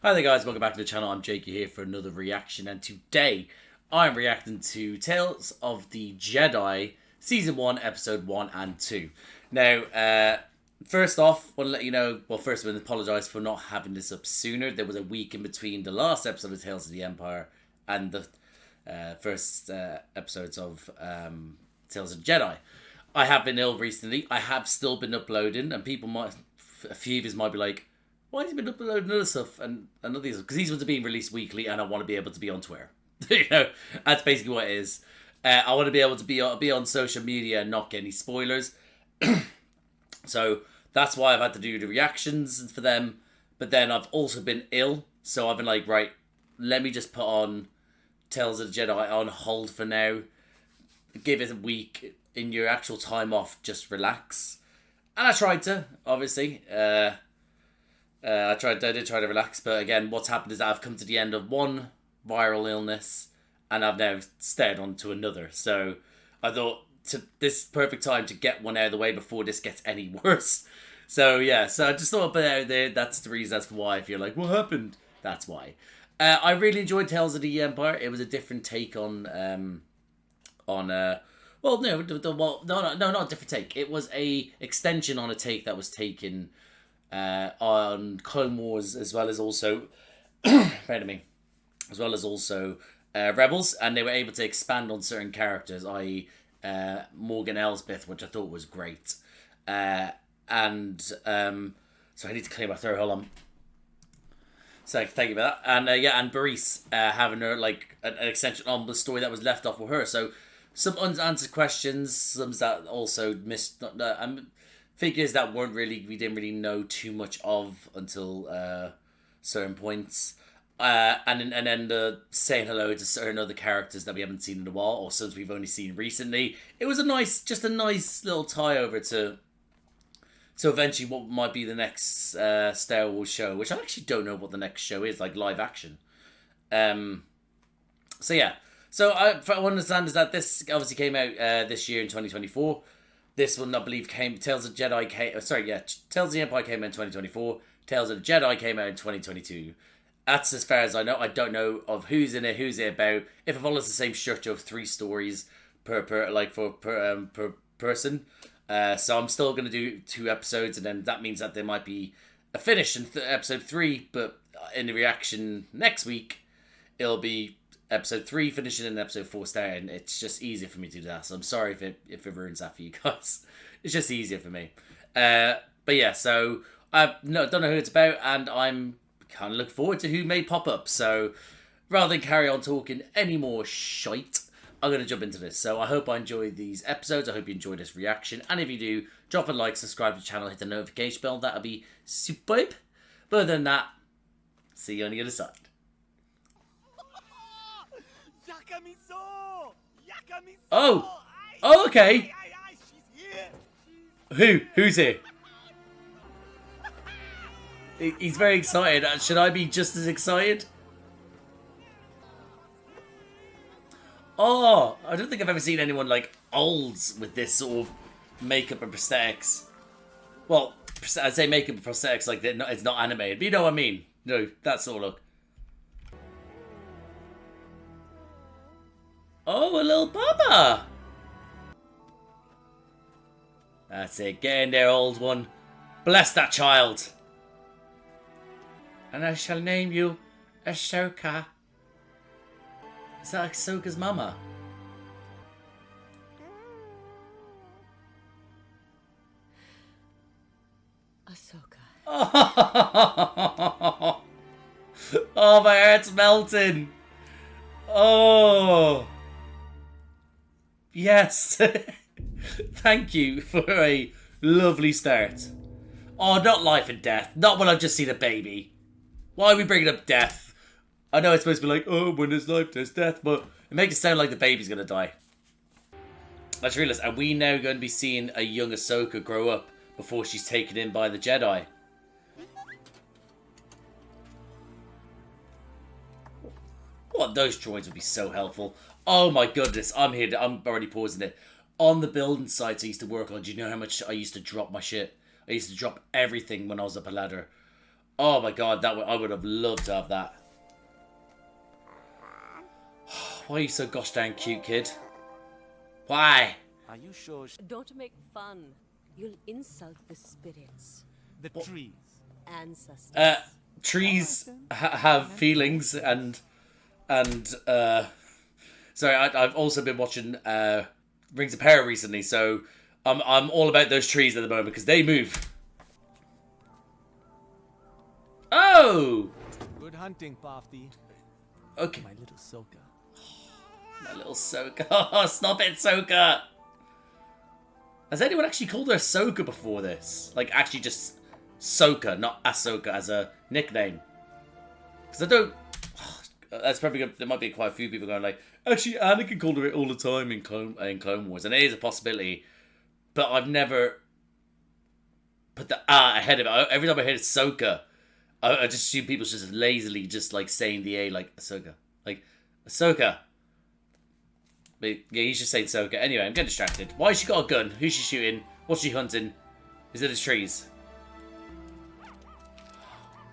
Hi there guys, welcome back to the channel. I'm Jakey here for another reaction, and today I'm reacting to Tales of the Jedi Season 1, Episode 1 and 2. Now, first off, I want to let you know, well, first I want to apologise for not having this up sooner. There was a week in between the last episode of Tales of the Empire and the first episodes of Tales of the Jedi. I have been ill recently. I have still been uploading, and people might, a few of us might be like, why has he been uploading other stuff and other things? Because these ones are being released weekly, and I want to be able to be on Twitter. You know, that's basically what it is. I want to be able to be on social media and not get any spoilers. So that's why I've had to do the reactions for them. But then I've also been ill, so I've been like, right, let me just put on Tales of the Jedi on hold for now. Give it a week. In your actual time off, just relax. And I tried to, obviously. I did try to relax, but again, what's happened is that I've come to the end of one viral illness, and I've now stared on to another. So I thought this perfect time to get one out of the way before this gets any worse. So yeah, so I just thought I'd put it out there. That's the reason. That's why. If you're like, what happened? That's why. I really enjoyed Tales of the Empire. It was a different take on well, no, not a different take. It was a extension on a take that was taken on Clone Wars, as well as also, pardon me, as well as also Rebels, and they were able to expand on certain characters, i.e. Morgan Elsbeth, which I thought was great. So I need to clear my throat. Hold on. So thank you for that. And and Baris having her like an extension on the story that was left off with her. So some unanswered questions, some that also missed. Figures that we didn't really know too much of until certain points, and then the saying hello to certain other characters that we haven't seen in a while, or since we've only seen recently. It was a nice little tie over to eventually what might be the next Star Wars show, which I actually don't know what the next show is, like live action. So yeah, so what I understand is that this obviously came out this year in 2024. This one, I believe, Tales of the Jedi Tales of the Empire came out in 2024. Tales of the Jedi came out in 2022. That's as far as I know. I don't know of who's in it, who's it about. If it follows the same structure of 3 stories per person. So I'm still gonna do 2 episodes, and then that means that there might be a finish in episode 3. But in the reaction next week, it'll be episode 3 finishing and episode 4 starting. It's just easier for me to do that. So I'm sorry if it ruins that for you guys. It's just easier for me. But yeah, so I don't know who it's about, and I'm kind of looking forward to who may pop up. So rather than carry on talking any more shite, I'm going to jump into this. So I hope I enjoy these episodes. I hope you enjoy this reaction. And if you do, drop a like, subscribe to the channel, hit the notification bell. That'll be superb. But other than that, see you on the other side. Oh, okay. Who's here? He's very excited. Should I be just as excited? Oh, I don't think I've ever seen anyone like olds with this sort of makeup and prosthetics. Well, I'd say makeup and prosthetics like it's not animated, but you know what I mean. No, that sort of look. Oh, a little Baba! That's it. Get in there, old one. Bless that child. And I shall name you Ahsoka. Is that Ahsoka's mama? Ahsoka. Oh, oh, my heart's melting. Oh. Yes. Thank you for a lovely start. Oh, not life and death. Not when I've just seen a baby. Why are we bringing up death? I know it's supposed to be like, oh, when there's life, there's death, but it makes it sound like the baby's going to die. Let's realize, are we now going to be seeing a young Ahsoka grow up before she's taken in by the Jedi? What, those droids would be so helpful. Oh my goodness, I'm already pausing it. On the building sites I used to work on, do you know how much I used to drop my shit? I used to drop everything when I was up a ladder. Oh my god, I would have loved to have that. Why are you so gosh dang cute, kid? Why? Are you sure? Don't make fun. You'll insult the spirits. The trees. Ancestors. Trees have feelings and sorry, I've also been watching Rings of Power recently, so I'm all about those trees at the moment because they move. Oh! Good hunting, Party. Okay. My little Soka. My little Soka. Oh, stop it, Soka! Has anyone actually called her Soka before this? Like, actually just Soka, not Ahsoka as a nickname. Because I don't... that's probably good. There might be quite a few people going like, actually, Anakin called her it all the time in Clone Wars. And it is a possibility. But I've never put the ahead of it. Every time I hear Ahsoka, I just assume people just lazily just like saying the A like Ahsoka. Like, Ahsoka. But yeah, he's just saying Ahsoka. Anyway, I'm getting distracted. Why has she got a gun? Who's she shooting? What's she hunting? Is it the trees?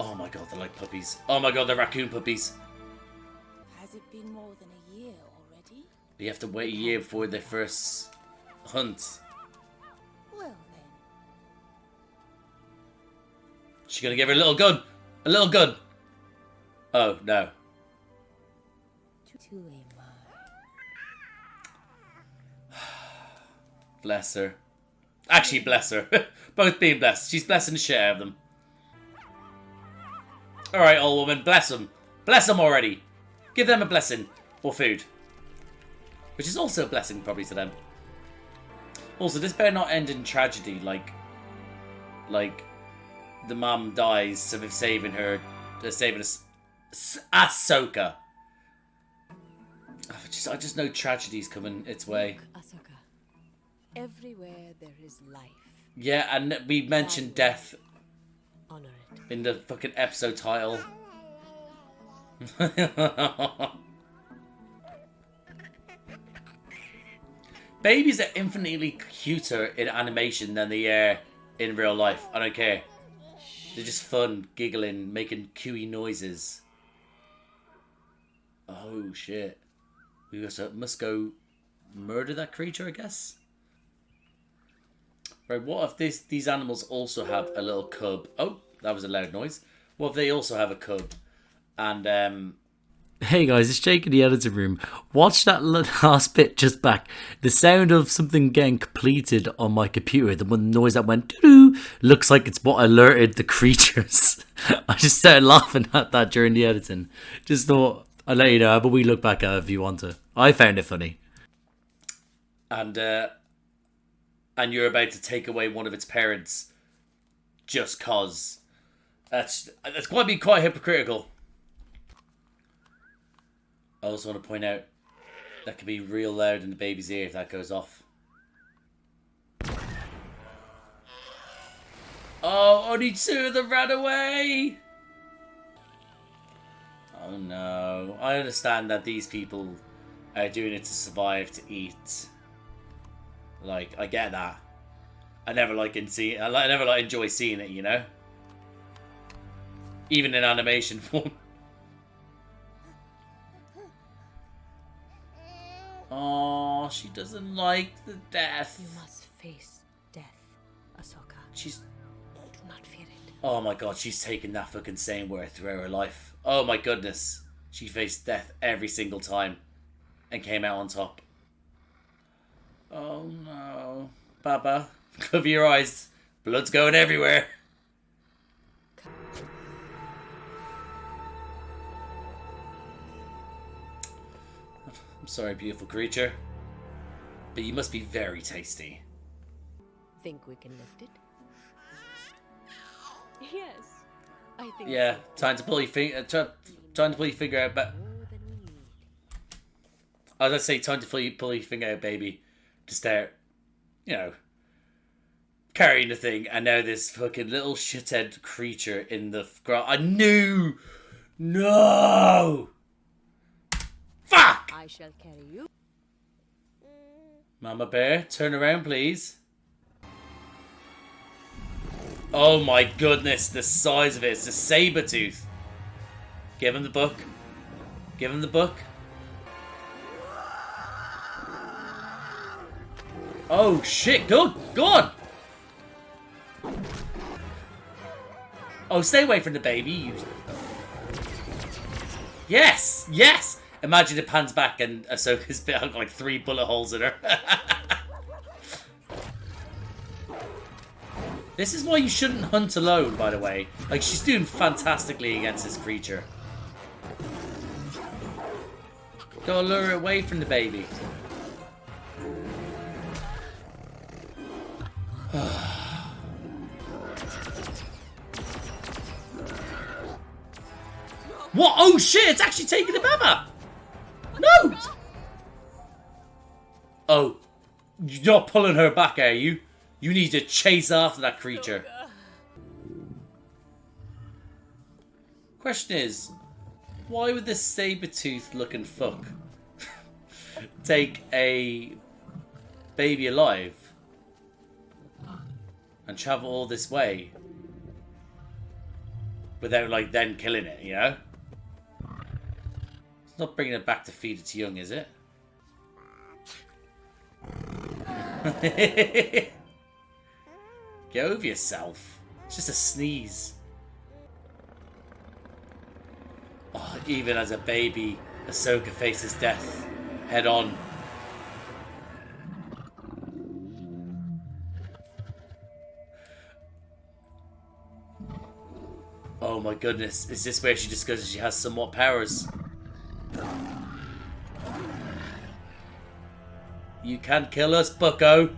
Oh my god, they're like puppies. Oh my god, they're raccoon puppies. Has it been more than a year already? You have to wait a year before their first hunt. Well then. She's gonna give her a little gun. A little gun. Oh, no. To a Bless her. Actually, bless her. Both being blessed. She's blessing the shit out of them. Alright, old woman. Bless them. Bless them already. Give them a blessing. Or food. Which is also a blessing, probably, to them. Also, this better not end in tragedy, like the mum dies, so they're saving her. They're saving Ahsoka. I just know tragedy's coming its way. Ahsoka. Everywhere there is life. Yeah, and we mentioned death Honor it. in the fucking episode title. Babies are infinitely cuter in animation than they are in real life. I don't care. They're just fun, giggling, making cooey noises. Oh shit. We must go murder that creature, I guess? Right, what if these animals also have a little cub? Oh, that was a loud noise. What if they also have a cub? And, Hey guys, it's Jake in the editing room. Watch that last bit just back. The sound of something getting completed on my computer, the one noise that went doo-doo, looks like it's what alerted the creatures. I just started laughing at that during the editing. Just thought I'd let you know, but we look back at it if you want to. I found it funny. And you're about to take away one of its parents just cause. That's going to be quite hypocritical. I also want to point out that can be real loud in the baby's ear if that goes off. Oh, only two of them ran away! Oh no. I understand that these people are doing it to survive, to eat. Like, I get that. I never enjoy seeing it, you know? Even in animation form. Oh, she doesn't like the death. You must face death, Ahsoka. She's... Do not fear it. Oh my god, she's taken that fucking saying word throughout her life. Oh my goodness. She faced death every single time. And came out on top. Oh no. Baba, cover your eyes. Blood's going everywhere. I'm sorry, beautiful creature. But you must be very tasty. Think we can lift it? Yes, I think. Yeah, so. time to pull your finger. Time to pull your finger out. But More than we need. as I say, time to pull your finger out, baby. To start, you know, carrying the thing. And now this fucking little shithead creature in the ground. I knew. No. Fuck. I shall carry you. Mama Bear, turn around, please. Oh my goodness, the size of it. It's a saber tooth. Give him the book. Give him the book. Oh shit, go on! Oh, stay away from the baby. You... Yes! Yes! Imagine it pans back and Ahsoka's got like 3 bullet holes in her. This is why you shouldn't hunt alone, by the way. Like, she's doing fantastically against this creature. Gotta lure it away from the baby. What? Oh shit, it's actually taking the mama! No! Oh, you're not pulling her back, are you? You need to chase after that creature. Question is, why would this saber-tooth looking fuck take a baby alive and travel all this way without, like, then killing it, you know? It's not bringing it back to feed its young, is it? Get over yourself. It's just a sneeze. Oh, even as a baby, Ahsoka faces death head on. Oh my goodness, is this where she discovers she has somewhat powers? You can't kill us, bucko.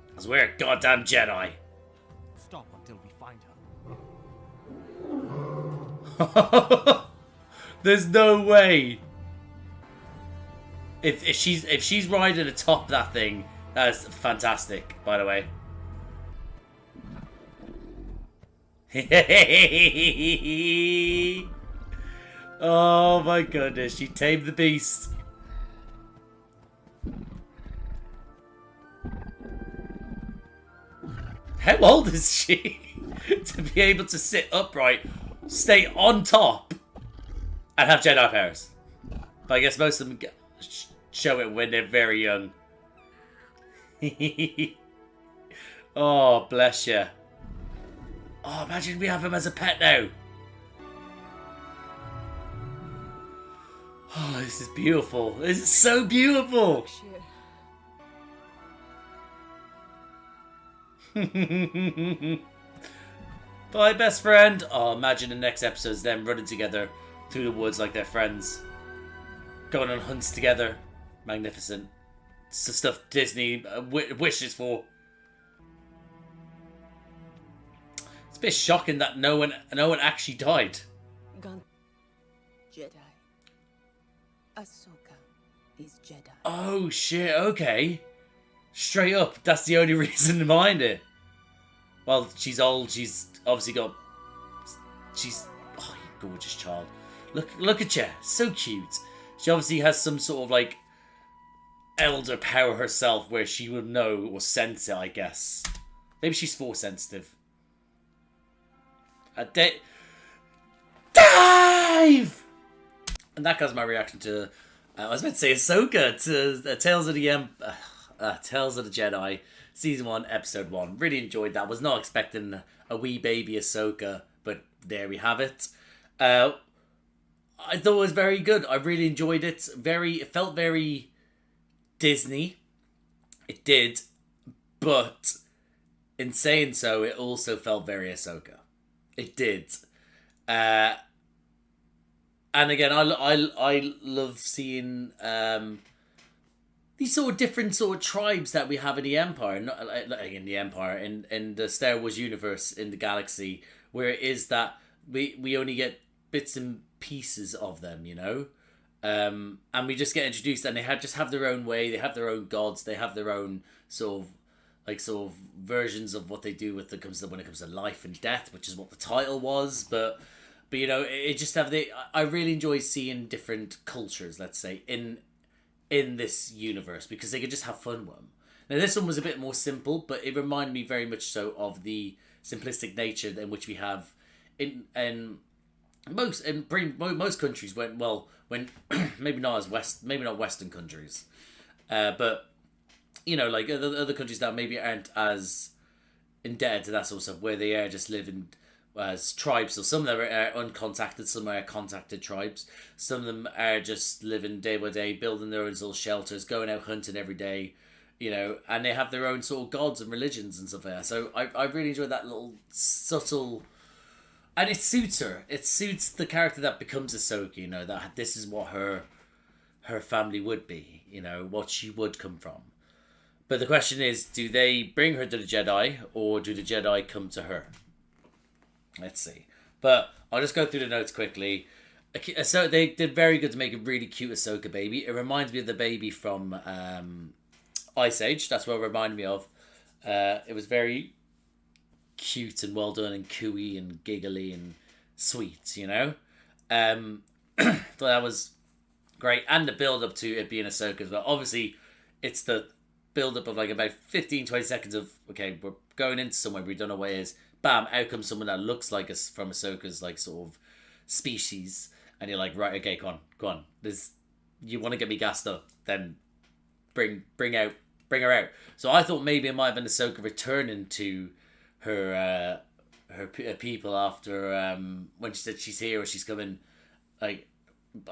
Because we're a goddamn Jedi. Stop until we find her. There's no way. If she's riding atop that thing, that's fantastic, by the way. Oh my goodness, she tamed the beast. How old is she to be able to sit upright, stay on top, and have Jedi powers? But I guess most of them show it when they're very young. Oh, bless you. Oh, imagine we have him as a pet now. Oh, this is beautiful. This is so beautiful. Bye, best friend. Oh, imagine the next episode is them running together through the woods like they're friends. Going on hunts together. Magnificent. It's the stuff Disney wishes for. It's a bit shocking that no one actually died. Jedi. Ahsoka is Jedi. Oh shit, okay. Straight up, that's the only reason behind it. Well, she's old, she's obviously got... She's... Oh, you gorgeous child. Look at you, so cute. She obviously has some sort of, like, elder power herself where she would know or sense it, I guess. Maybe she's force sensitive. Dive! And that was my reaction to... I was meant to say Ahsoka, to Tales of the Tales of the Jedi, Season 1, Episode 1. Really enjoyed that. Was not expecting a wee baby Ahsoka, but there we have it. I thought it was very good. I really enjoyed it. It felt very Disney. It did. But in saying so, it also felt very Ahsoka. It did. And again, I love seeing these sort of different sort of tribes that we have in the Empire, not like in the Empire, in the Star Wars universe, in the galaxy, where it is that we only get bits and pieces of them, you know, and we just get introduced, and they just have their own way, they have their own gods, they have their own sort of versions of what they do when it comes to life and death, which is what the title was, but you know, it just I really enjoy seeing different cultures, let's say, in this universe, because they could just have fun with them. Now this one was a bit more simple, but it reminded me very much so of the simplistic nature in which we have in most countries when maybe not Western countries, but like other countries that maybe aren't as indebted to that sort of stuff, where they are just living as tribes. So some of them are uncontacted, some are contacted tribes. Some of them are just living day by day, building their own little shelters, going out hunting every day, and they have their own sort of gods and religions and stuff like that. So I really enjoyed that little subtle, and it suits her. It suits the character that becomes Ahsoka, that this is what her family would be, what she would come from. But the question is, do they bring her to the Jedi, or do the Jedi come to her? Let's see. But I'll just go through the notes quickly. So they did very good to make a really cute Ahsoka baby. It reminds me of the baby from Ice Age. That's what it reminded me of. It was very cute and well done and cooey and giggly and sweet, Thought that was great. And the build up to it being Ahsoka as well. Obviously, it's the build up of like about 15-20 seconds of, okay, we're going into somewhere we don't know where it is. Bam, out comes someone that looks like us from Ahsoka's like sort of species, and you're like, right, okay, go on. You want to get me gassed up, then bring her out. So I thought maybe it might have been Ahsoka returning to her people after when she said she's here or she's coming. Like,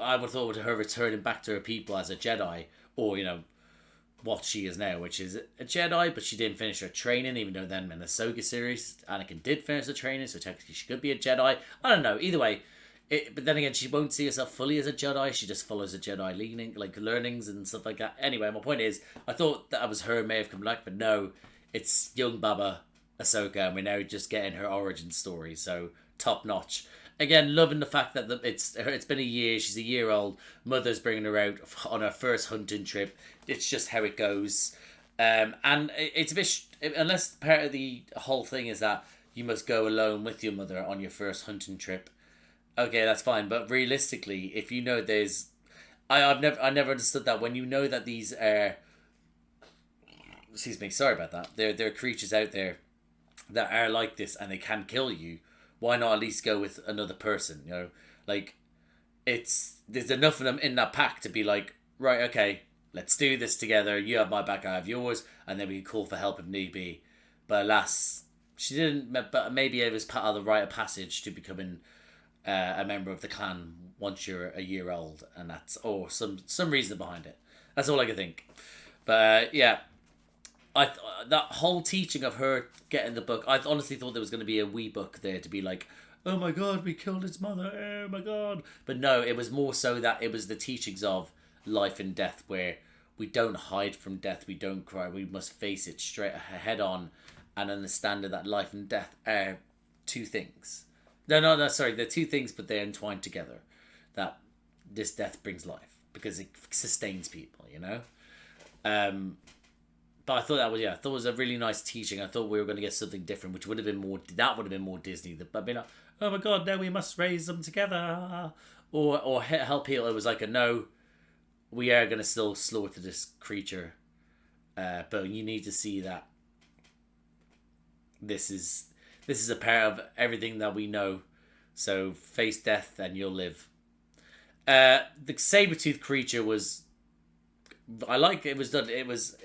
I would have thought of her returning back to her people as a Jedi, or what she is now, which is a Jedi, but she didn't finish her training, even though then in the Ahsoka series, Anakin did finish the training, so technically she could be a Jedi. I don't know, either way. But then again, she won't see herself fully as a Jedi, she just follows the Jedi learnings and stuff like that. Anyway, my point is, I thought that was her may have come back, but no, it's young Baba Ahsoka, and we're now just getting her origin story, so top notch. Again, loving the fact that it's been a year, she's a year old, mother's bringing her out on her first hunting trip. It's just how it goes. And it's a bit, unless part of the whole thing is that you must go alone with your mother on your first hunting trip. Okay, that's fine. But realistically, if there's, I never understood that when that these are, excuse me, sorry about that. There are creatures out there that are like this and they can kill you. Why not at least go with another person? There's enough of them in that pack to be like, right, okay, let's do this together. You have my back, I have yours, and then we can call for help if need be. But alas, she didn't. But maybe it was part of the rite of passage to becoming a member of the clan once you're a year old, and that's some reason behind it. That's all I can think. But yeah. That whole teaching of her getting the book, I honestly thought there was going to be a wee book there to be like, oh my god, we killed his mother, oh my god. But no, it was more so that it was the teachings of life and death, where we don't hide from death, we don't cry, we must face it straight head on and understand that life and death are two things. No, sorry, they're two things, but they're entwined together. That this death brings life because it sustains people, But I thought it was a really nice teaching. I thought we were going to get something different, which would have been more Disney. But being like, oh my god, now we must raise them together, or help heal. It was like no, we are going to still slaughter this creature, but you need to see that this is a part of everything that we know. So face death and you'll live. The saber-toothed creature was, I like it was done. It was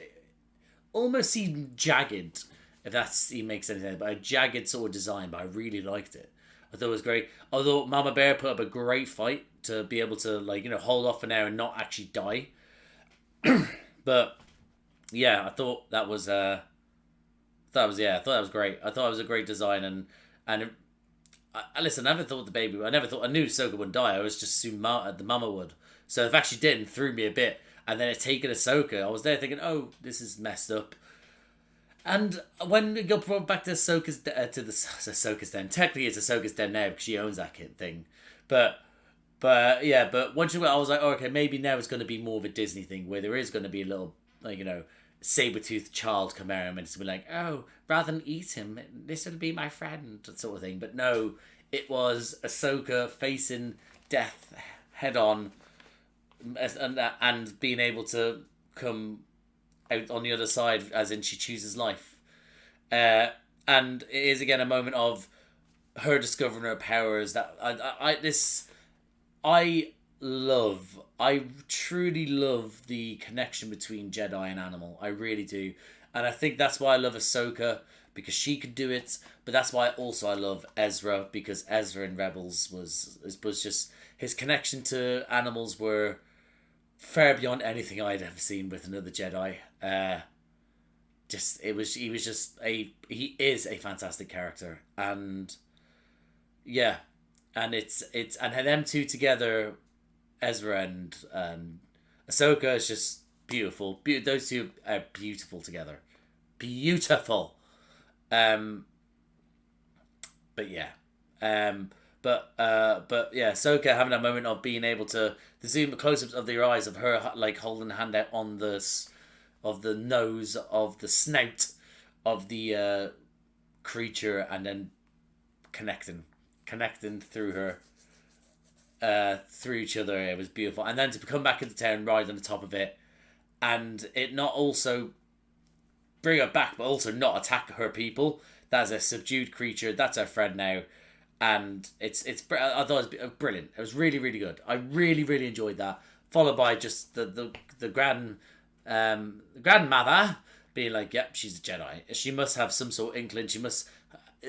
almost seemed jagged, if he makes any sense, but a jagged sort of design, but I really liked it. I thought it was great. Although Mama Bear put up a great fight to be able to hold off an hour and not actually die. But yeah, I thought that was great. I thought it was a great design, and listen, I never thought I knew Ahsoka wouldn't die. I was just assumed the mama would. So the fact she didn't threw me a bit. And then it's taken Ahsoka. I was there thinking, oh, this is messed up. And when it got brought back to Ahsoka's den, technically it's Ahsoka's den now because she owns that thing. But once I was like, oh, okay, maybe now it's going to be more of a Disney thing where there is going to be a little, saber-toothed child come out and it's going to be like, oh, rather than eat him, this will be my friend, sort of thing. But no, it was Ahsoka facing death head on. And being able to come out on the other side, as in she chooses life. And it is again a moment of her discovering her powers. That I truly love the connection between Jedi and animal. I really do. And I think that's why I love Ahsoka, because she could do it. But that's why also I love Ezra, because Ezra in Rebels was just, his connection to animals were far beyond anything I'd ever seen with another Jedi. He is a fantastic character. And yeah, and it's and them two together, Ezra and Ahsoka, is just beautiful. Those two are beautiful together. Beautiful. But yeah. But yeah, Ahsoka having that moment of being able to the zoom close-ups of their eyes of her like holding the hand out on the nose of the snout of the creature, and then connecting through her through each other. It was beautiful. And then to come back into town, ride on the top of it, and it not also bring her back, but also not attack her people. That's a subdued creature. That's our friend now. And I thought it was brilliant. It was really, really good. I really, really enjoyed that. Followed by just the grandmother being like, yep, she's a Jedi. She must have some sort of inkling.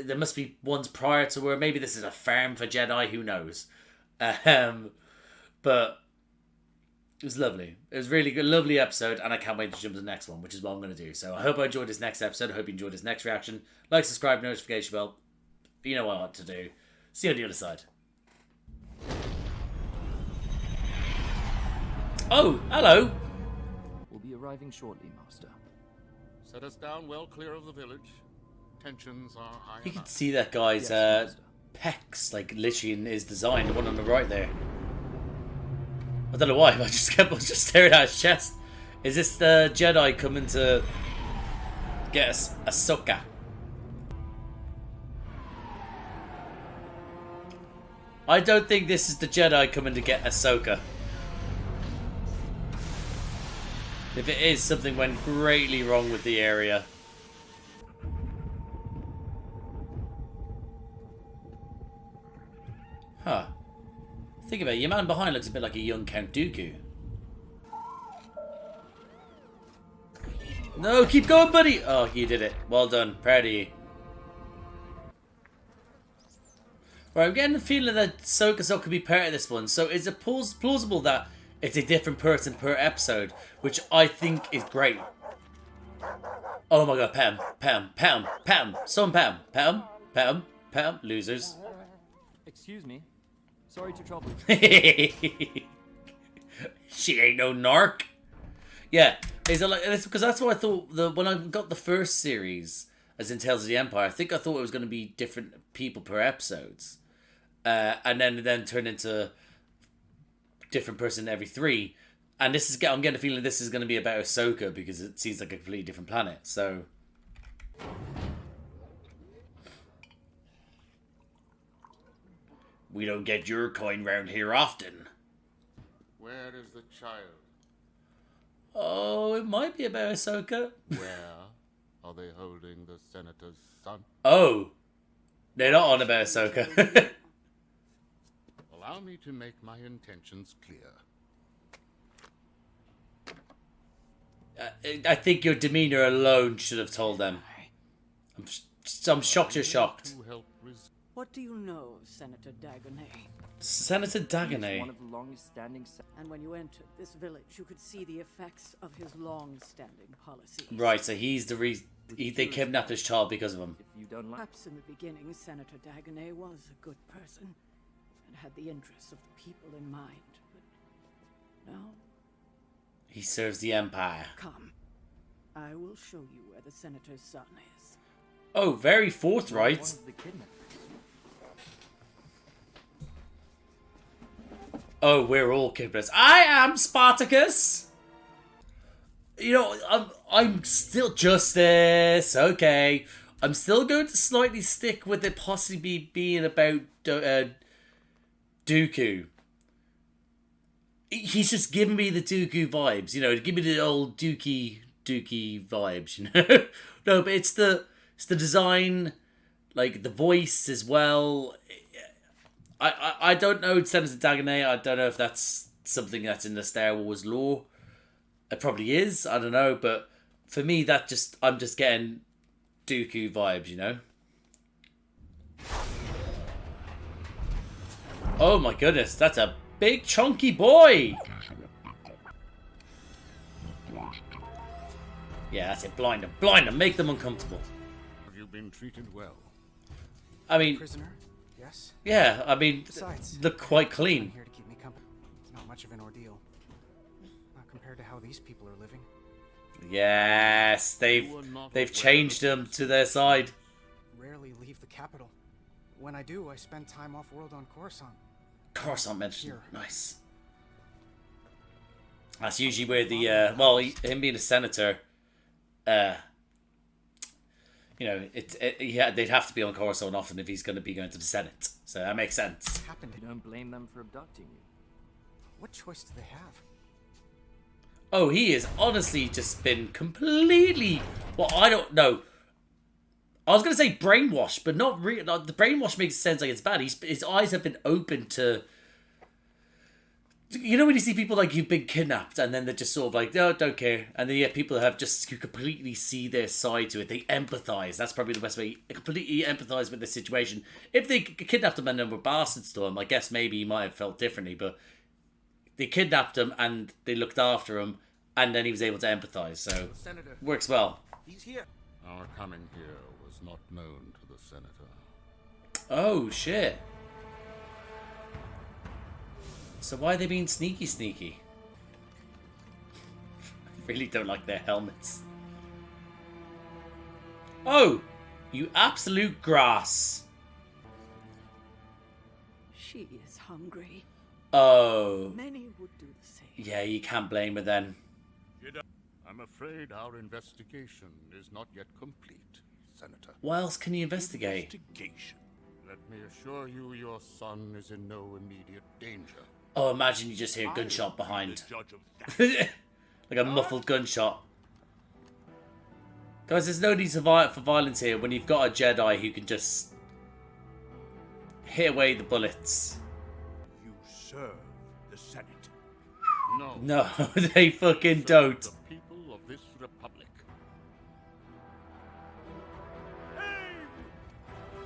There must be ones prior to her. Maybe this is a farm for Jedi. Who knows? But it was lovely. It was really good, lovely episode, and I can't wait to jump to the next one, which is what I'm going to do. So I hope I enjoyed this next episode. I hope you enjoyed this next reaction. Like, subscribe, notification bell. You know what to do. See you on the other side. Oh, hello. We'll be arriving shortly, Master. Set us down well clear of the village. Tensions are high You can enough. see that guy's Yes, pecs, like literally in his design, the one on the right there. I don't know why, but I just kept on just staring at his chest. Is this the Jedi coming to get us Ahsoka? I don't think this is the Jedi coming to get Ahsoka. If it is, something went greatly wrong with the area. Huh. Think about it, your man behind looks a bit like a young Count Dooku. No, keep going, buddy! Oh, you did it. Well done. Proud of you. Right, I'm getting the feeling that Ahsoka could be part of this one. So is it plausible that it's a different person per episode? Which I think is great. Oh my god, Pam. Someone Pam. Losers. Excuse me. Sorry to trouble She ain't no narc. Yeah, is it like this? Because that's what I thought. When I got the first series, as in Tales of the Empire, I think I thought it was going to be different people per episodes, and then turn into different person every 3. And this is I'm getting a feeling this is going to be about Ahsoka because it seems like a completely different planet. So. We don't get your kind round here often. Where is the child? Oh, it might be about Ahsoka. Where are they holding the senator's son? Oh, they're not on about Ahsoka. Allow me to make my intentions clear. I think your demeanor alone should have told them. I'm shocked you're shocked. To help What do you know of Senator Dagonet? Senator He's Dagonet. one of the longest-standing. And when you entered this village, you could see the effects of his long-standing policies. Right, so he's the reason. They kidnapped his child because of him. If you don't like, Perhaps in the beginning, Senator Dagonet was a good person and had the interests of the people in mind. But now, He serves the Empire. come. I will show you where the senator's son is. Oh, very one forthright. of the kidnappers. Oh, we're all kidnappers. I am Spartacus. You know, I'm still Justice. Okay, I'm still going to slightly stick with it, possibly being about Dooku. He's just giving me the Dooku vibes. You know, give me the old Dookie Dookie vibes, you know. No, but it's the design, like the voice as well. I don't know Senator Dagonet. I don't know if that's something that's in the Star Wars lore. It probably is. I don't know, but for me, I'm just getting Dooku vibes, you know. Oh my goodness, that's a big chunky boy. Yeah, that's it. Blind them, make them uncomfortable. Have you been treated well? I mean, Prisoner? Yes. yeah, I mean, Besides, look quite I'm clean. here to keep me company. It's not much of an ordeal. Not compared to how these people are living. Yes, they've changed them to their side. Rarely leave the capital. When I do, I spend time off-world on Coruscant. Coruscant mentioned. Here. Nice. That's usually where the well, him being a senator, you know, yeah, they'd have to be on Coruscant often if he's going to be going to the Senate. So that makes sense. Happened. You don't blame them for abducting you. What choice do they have? Oh, he has honestly just been completely. Well, I don't know. I was going to say brainwashed, but not really. Like, the brainwash makes sense like it's bad. His eyes have been open to. You know when you see people like you've been kidnapped and then they're just sort of like, no, don't care. And then people have just, you completely see their side to it. They empathize. That's probably the best way. They completely empathize with the situation. If they kidnapped him and then were bastards to him, I guess maybe he might have felt differently. But they kidnapped him and they looked after him and then he was able to empathize. So, Senator, works well. he's here. Our coming here was not known to the Senator. Oh, shit. So why are they being sneaky? I really don't like their helmets. Oh, you absolute grass. She is hungry. Oh, Many would do the same. yeah, you can't blame her then. I'm afraid our investigation is not yet complete, Senator. What else can you investigate? Investigation. Let me assure you, your son is in no immediate danger. Oh, imagine you just hear a gunshot behind. The judge of that. Like a muffled gunshot. Guys, there's no need for violence here when you've got a Jedi who can just hit away the bullets. You serve the Senate. No. No, they fucking don't. The people of this republic.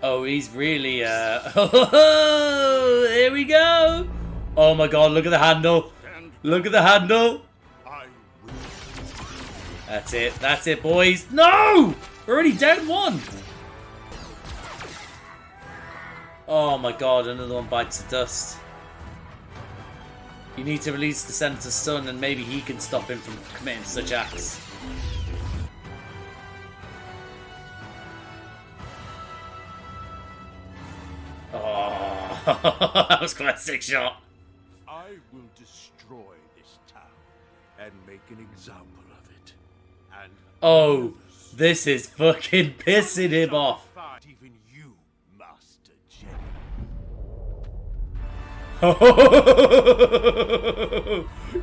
Oh, he's really, oh, here we go. Oh my god, look at the handle. Look at the handle. I will. That's it, boys. No! We're already down one. Oh my god, another one bites the dust. You need to release the Senator's son and maybe he can stop him from committing such acts. Oh, that was quite a sick shot. I will destroy this town and make an example of it. And Oh, this is fucking pissing him off. even you, Master Jedi.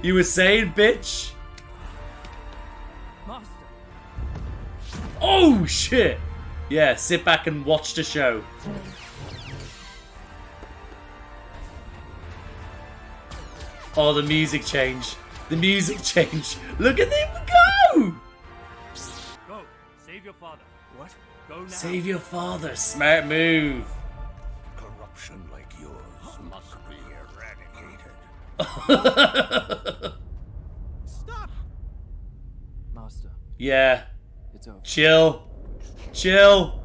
You were saying, bitch? Master! Oh, shit. Yeah, sit back and watch the show. Oh, the music change. The music change. Look at them go! Go, save your father. What? Go now. Save your father. Smart move. Corruption like yours must be eradicated. Stop! Master, Yeah. it's over. Chill. Chill.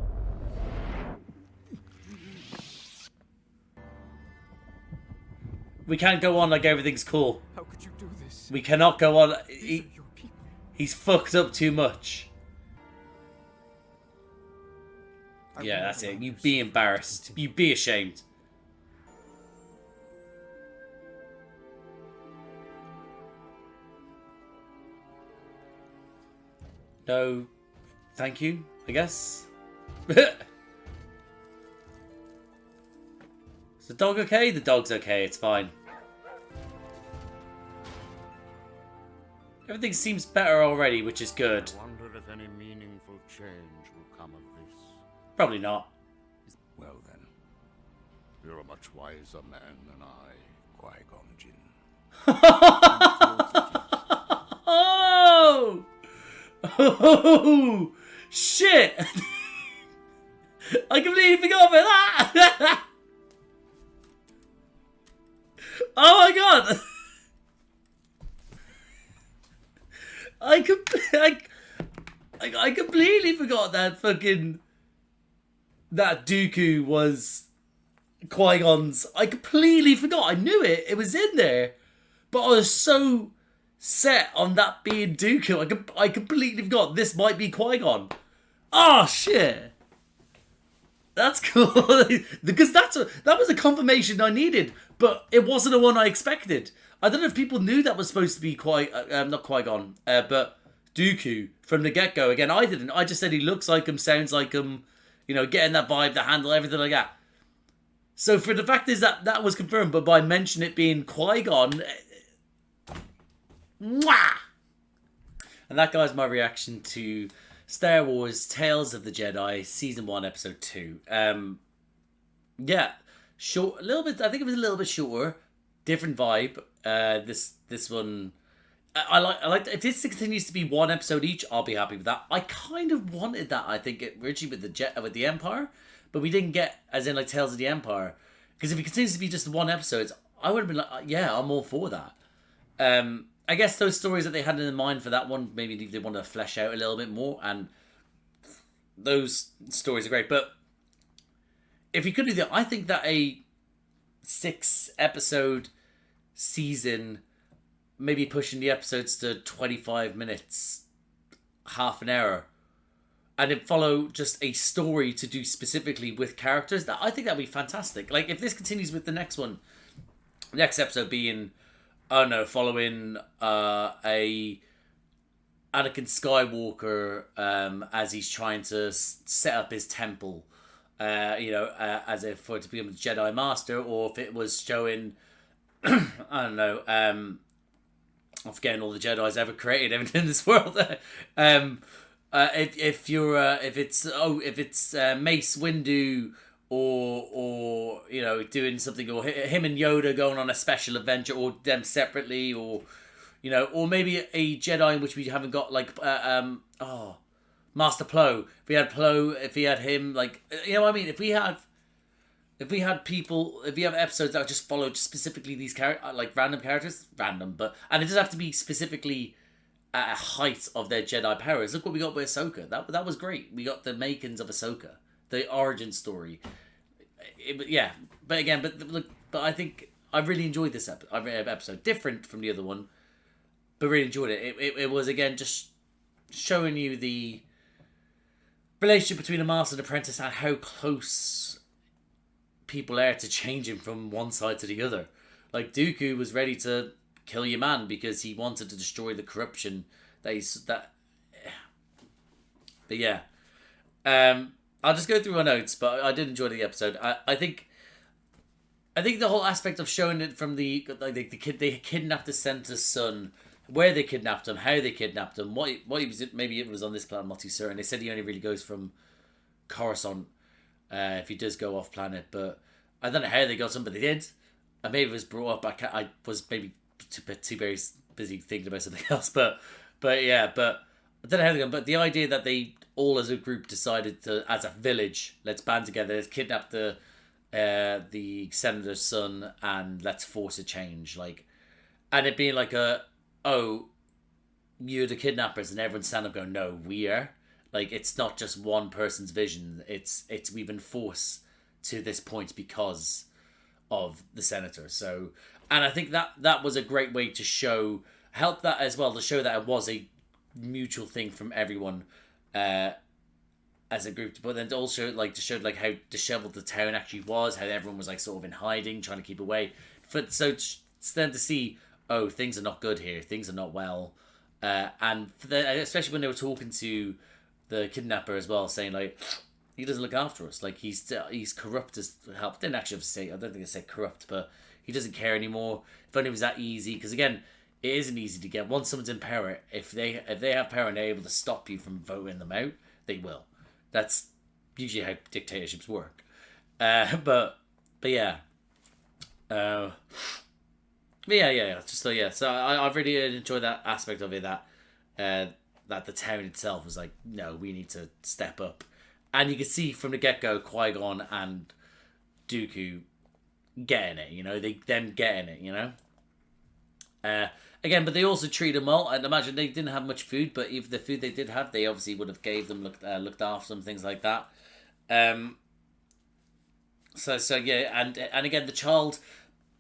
We can't go on like everything's cool. How could you do this? We cannot go on. These are your people. He's fucked up too much. I Yeah, will that's never it. allow You yourself be to embarrassed. continue. You be ashamed. No, thank you, I guess. Is the dog okay? The dog's okay, it's fine. Everything seems better already, which is good. I wonder if any meaningful change will come of this. Probably not. Well then, you're a much wiser man than I, Qui-Gon Jinn. Oh! Oh! Shit! I completely forgot about that! Oh my god! I completely forgot that that Dooku was Qui-Gon's. I completely forgot. I knew it. It was in there. But I was so set on that being Dooku. I completely forgot this might be Qui-Gon. Oh, shit. That's cool. Because that was a confirmation I needed. But it wasn't the one I expected. I don't know if people knew that was supposed to be not Qui-Gon, but Dooku from the get-go. Again, I didn't. I just said he looks like him, sounds like him, you know, getting that vibe, the handle, everything like that. So for the fact is that was confirmed, but by mentioning it being Qui-Gon, mwah! And that, guys, my reaction to Star Wars Tales of the Jedi Season 1, Episode 2. Yeah, short, a little bit. I think it was a little bit shorter, different vibe. This one, I like. If this continues to be one episode each, I'll be happy with that. I kind of wanted that. I think originally with the Empire, but we didn't get as in like Tales of the Empire. Because if it continues to be just one episode, I would have been like, yeah, I'm all for that. I guess those stories that they had in mind for that one, maybe they wanted to flesh out a little bit more, and those stories are great. But if you could do that, I think that a 6-episode season, maybe pushing the episodes to 25 minutes, half an hour, and then follow just a story to do specifically with characters, that I think that'd be fantastic. Like, if this continues with the next one, next episode being, following a Anakin Skywalker as he's trying to set up his temple, as if for it to become a Jedi Master, or if it was showing, I don't know, I'm forgetting all the Jedis ever created, everything in this world. If it's Mace Windu, or you know, doing something, or him and Yoda going on a special adventure, or them separately, or you know, or maybe a Jedi in which we haven't got, like Master Plo. If we had Plo, if he had him, like, you know what I mean? If we have episodes that just followed specifically these characters, like random characters, and it doesn't have to be specifically at a height of their Jedi powers. Look what we got with Ahsoka. That was great. We got the makings of Ahsoka, the origin story. But I think I really enjoyed this episode. Different from the other one, but really enjoyed it. It was, again, just showing you the relationship between a master and apprentice, and how close people are to changing from one side to the other. Like, Dooku was ready to kill your man because he wanted to destroy the corruption But yeah, I'll just go through my notes. But I did enjoy the episode. I think the whole aspect of showing it from the kid, they kidnapped the senator's son, where they kidnapped him, how they kidnapped him, what he was. Maybe it was on this planet, I'm not too certain. They said he only really goes from Coruscant if he does go off planet, but I don't know how they got him, but they did. And maybe it was brought up. I was maybe too very busy thinking about something else, but I don't know how they got. But the idea that they all as a group decided to, as a village, let's band together, let's kidnap the senator's son, and let's force a change, like, and it being like you're the kidnappers, and everyone stand up going, no, we are. Like, it's not just one person's vision. It's we've been forced to this point because of the senator. So, and I think that was a great way to help that as well, to show that it was a mutual thing from everyone as a group, but then also like to show like how disheveled the town actually was, how everyone was like sort of in hiding, trying to keep away. So then to see, oh, things are not good here, things are not well, and especially when they were talking to the kidnapper as well, saying like, he doesn't look after us, like he's corrupt as hell. Didn't actually say, I don't think they said corrupt, but he doesn't care anymore. If only it was that easy, because again, it isn't easy to get. Once someone's in power, if they have power and they're able to stop you from voting them out, they will. That's usually how dictatorships work. But yeah. But yeah. So I really enjoyed that aspect of it. That the town itself was like, no, we need to step up, and you can see from the get go Qui-Gon and Dooku getting it. You know, them getting it. You know. Again, but they also treat them well. I'd imagine they didn't have much food, but if the food they did have, they obviously would have gave them, looked after them, things like that. So yeah, and again, the child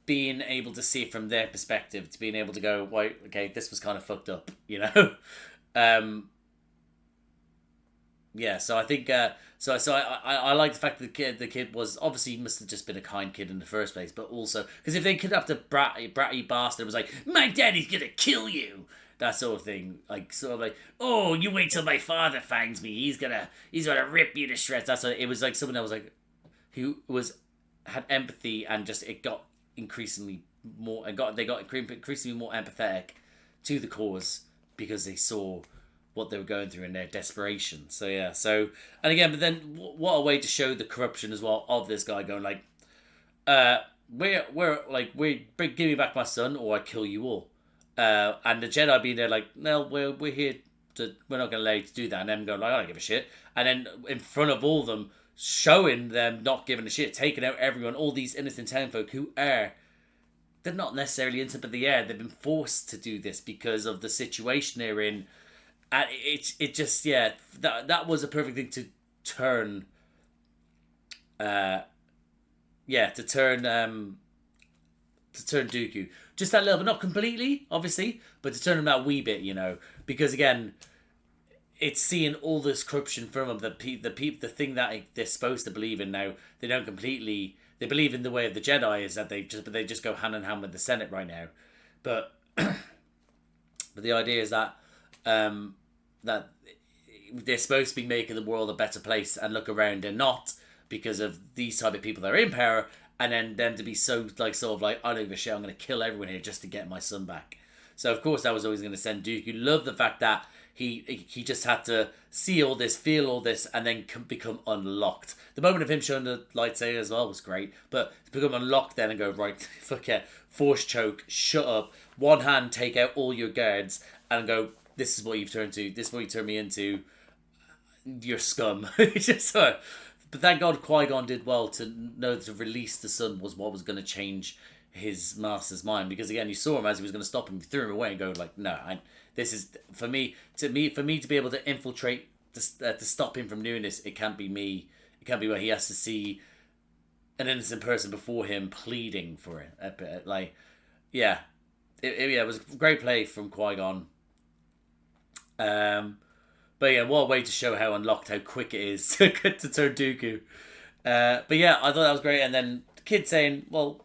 being able to see it from their perspective, to being able to go, well, okay, this was kind of fucked up, you know. Yeah, so I think I like the fact that the kid was obviously must have just been a kind kid in the first place, but also because if they kidnapped a bratty bastard, it was like, my daddy's gonna kill you, that sort of thing, like sort of like, oh, you wait till my father finds me, he's gonna rip you to shreds. That's what it was like. Someone that was like, who had empathy, and just it got increasingly more, they got increasingly more empathetic to the cause because they saw what they were going through in their desperation. So yeah, and again, but then what a way to show the corruption as well of this guy going like, we're give me back my son or I kill you all. And the Jedi being there like, no, we're here to, we're not going to allow you to do that. And them going like, I don't give a shit. And then in front of all of them, showing them not giving a shit, taking out everyone, all these innocent townfolk who they're not necessarily innocent, but they've been forced to do this because of the situation they're in. And it just, yeah, that was a perfect thing to turn, to turn Dooku just that little bit, not completely, obviously, but to turn him that wee bit, you know, because again, it's seeing all this corruption from them. The thing that they're supposed to believe in now, they don't completely. They believe in the way of the Jedi is that they just go hand in hand with the Senate right now, but but the idea is that that they're supposed to be making the world a better place, and look around, they're not, because of these type of people that are in power, and then them to be so like sort of like, I don't give a shit, I'm going to kill everyone here just to get my son back. So of course that was always going to send Dooku. Love the fact that he just had to see all this, feel all this, and then become unlocked. The moment of him showing the lightsaber as well was great, but to become unlocked then and go, right, fuck yeah, force choke, shut up, one hand take out all your guards, and go, this is what you've turned to, this is what you turned me into, you're scum. Just so. But thank God Qui-Gon did well to know to release the son was what was going to change his master's mind, because again, you saw him as he was going to stop him, he threw him away and go like, no, this is for me to be able to infiltrate to stop him from doing this. It can't be me. It can't be where he has to see an innocent person before him pleading for it. Like, yeah, it was a great play from Qui-Gon. But yeah, what a way to show how unlocked, how quick it is to turn Dooku. But yeah, I thought that was great. And then the kid saying, well,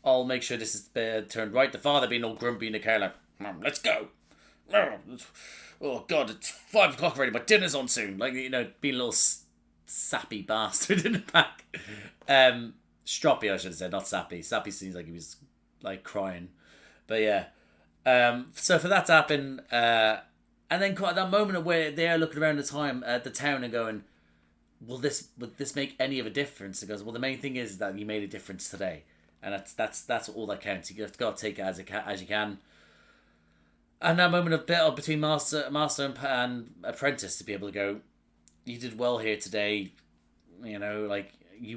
I'll make sure this is turned right. The father being all grumpy in the car like, let's go. Oh God, it's 5 o'clock already. My dinner's on soon. Like, you know, being a little sappy bastard in the back. Stroppy, I should have said, not sappy. Sappy seems like he was like crying. But yeah. So for that to happen, and then quite that moment of where they're looking around the town and going, would this make any of a difference? It goes, well, the main thing is that you made a difference today. And that's all that counts. You got to take it as you can. And that moment of battle between master and apprentice, to be able to go, you did well here today. You know, like you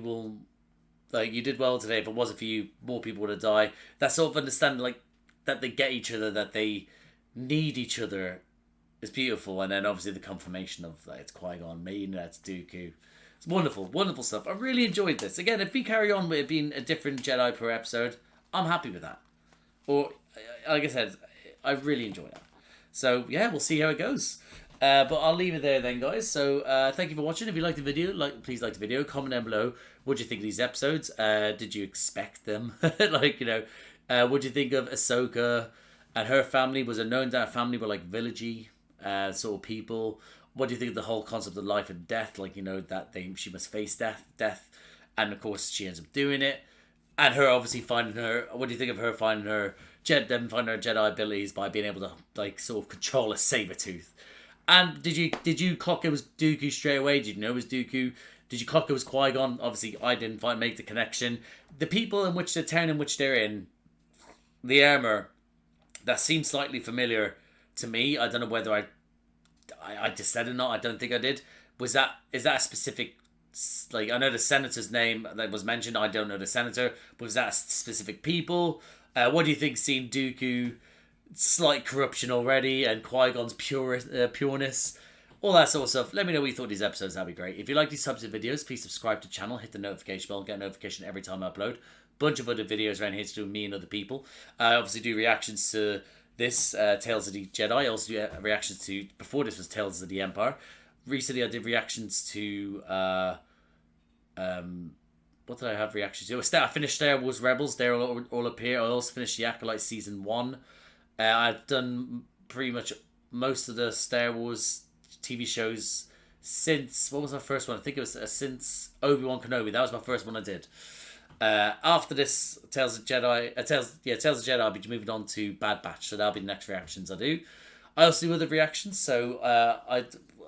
did well today. If it wasn't for you, more people would have died. That sort of understanding, like that they get each other, that they need each other, is beautiful. And then obviously the confirmation of like, it's Qui-Gon, me, that's Dooku. It's wonderful, wonderful stuff. I really enjoyed this. Again, if we carry on with it being a different Jedi per episode, I'm happy with that. Or, like I said, I really enjoy that. So, yeah, we'll see how it goes. But I'll leave it there then, guys. So, thank you for watching. If you liked the video, please like the video. Comment down below. What do you think of these episodes? Did you expect them? Like, you know, what do you think of Ahsoka and her family? Was it known that her family were like villagey sort of people? What do you think of the whole concept of life and death? Like, you know, that she must face death, and of course she ends up doing it. And her obviously finding her. What do you think of her finding her them finding her Jedi abilities by being able to like sort of control a saber tooth? And did you clock it was Dooku straight away? Did you know it was Dooku? Did you clock it was Qui-Gon? Obviously, I didn't make the connection. The people in which the town in which they're in, the armor, that seems slightly familiar to me. I don't know whether I just said it or not. I don't think I did. Is that a specific? Like, I know the senator's name that was mentioned. I don't know the senator. But was that specific people? What do you think? Seeing Dooku, slight corruption already, and Qui-Gon's pureness. All that sort of stuff. Let me know what you thought of these episodes. That'd be great. If you like these types of videos, please subscribe to the channel. Hit the notification bell. Get a notification every time I upload. Bunch of other videos around here to do with me and other people. I obviously do reactions to this, Tales of the Jedi. I also do reactions to... Before this was Tales of the Empire. Recently I did reactions to... what did I have reactions to? I finished Star Wars Rebels. They're all up here. I also finished The Acolyte Season 1. I've done pretty much most of the Star Wars TV shows since... What was my first one? I think it was since Obi-Wan Kenobi. That was my first one I did. After this Tales of Jedi... Tales of Jedi, I'll be moving on to Bad Batch. So that'll be the next reactions I do. I also do other reactions. So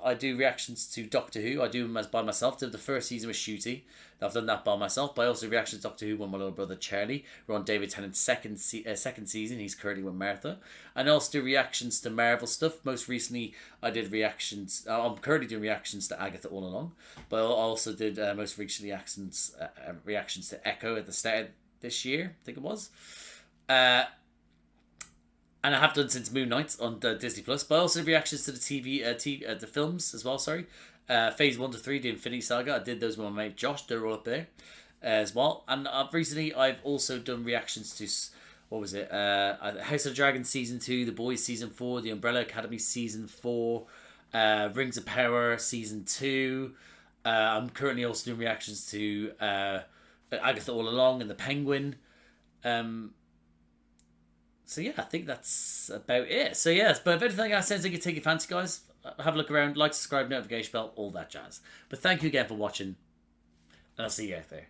I do reactions to Doctor Who. I do them by myself. Did the first season with Shooty. I've done that by myself. But I also do reactions to Doctor Who with my little brother Charlie. We're on David Tennant's second season. He's currently with Martha. And I also do reactions to Marvel stuff. Most recently, I did reactions. I'm currently doing reactions to Agatha All Along. But I also did most recently reactions to Echo at the start of this year. I think it was. And I have done since Moon Knight on Disney Plus, but also reactions to the the films as well. Sorry, Phase 1 to 3, the Infinity Saga. I did those with my mate Josh. They're all up there as well. And recently, I've also done reactions to what was it? House of Dragon Season 2, The Boys Season 4, The Umbrella Academy Season 4, Rings of Power Season 2. I'm currently also doing reactions to Agatha All Along and The Penguin. So yeah, I think that's about it. So yes, but if anything else sounds like you take your fancy, guys, have a look around, like, subscribe, notification bell, all that jazz. But thank you again for watching, and I'll see you out there.